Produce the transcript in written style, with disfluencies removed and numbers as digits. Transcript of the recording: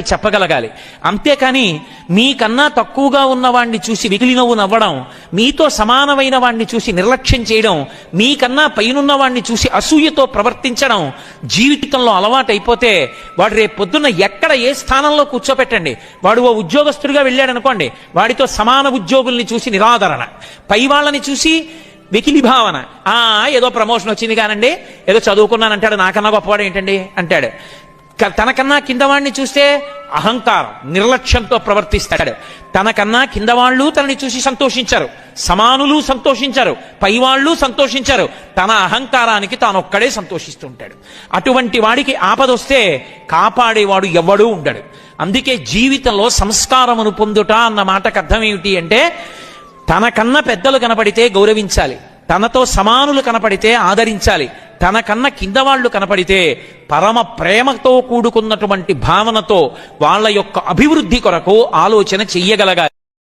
చెప్పగలగాలి. అంతేకాని మీకన్నా తక్కువగా ఉన్నవాణ్ణి చూసి వెకిలి నవ్వు నవ్వడం, మీతో సమానమైన వాణ్ణి చూసి నిర్లక్ష్యం చేయడం, మీకన్నా పైనున్న వాణ్ణి చూసి అసూయతో ప్రవర్తించడం జీవితంలో అలవాటైపోతే వాడు రేపు పొద్దున్న ఎక్కడ ఏ స్థానంలో కూర్చోపెట్టండి, వాడు ఓ ఉద్యోగస్తుడిగా వెళ్ళాడు అనుకోండి, వాడితో సమాన ఉద్యోగుల్ని చూసి నిరాదరణ, పై వాళ్ళని చూసి వెకిలి భావన, ఏదో ప్రమోషన్ వచ్చింది కానండి, ఏదో చదువుకున్నానంటాడు, నాకన్నా గొప్పవాడు ఏంటండి అంటాడు. తనకన్నా కిందవాణ్ణి చూస్తే అహంకారం, నిర్లక్ష్యంతో ప్రవర్తిస్తాడు. తనకన్నా కిందవాళ్ళు తనని చూసి సంతోషించారు, సమానులు సంతోషించారు, పైవాళ్ళు సంతోషించారు, తన అహంకారానికి తానొక్కడే సంతోషిస్తుంటాడు. అటువంటి వాడికి ఆపదొస్తే కాపాడేవాడు ఎవ్వడూ ఉండడు. అందుకే జీవితంలో సంస్కారమును పొందుట అన్న మాటకు అర్థం ఏమిటి అంటే, తనకన్నా పెద్దలు కనపడితే గౌరవించాలి, తనతో సమానులు కనపడితే ఆదరించాలి, తనకన్నా కింద వాళ్ళు కనపడితే పరమ ప్రేమతో కూడుకున్నటువంటి భావనతో వాళ్ళ యొక్క అభివృద్ధి కొరకు ఆలోచన చెయ్యగలగాలి.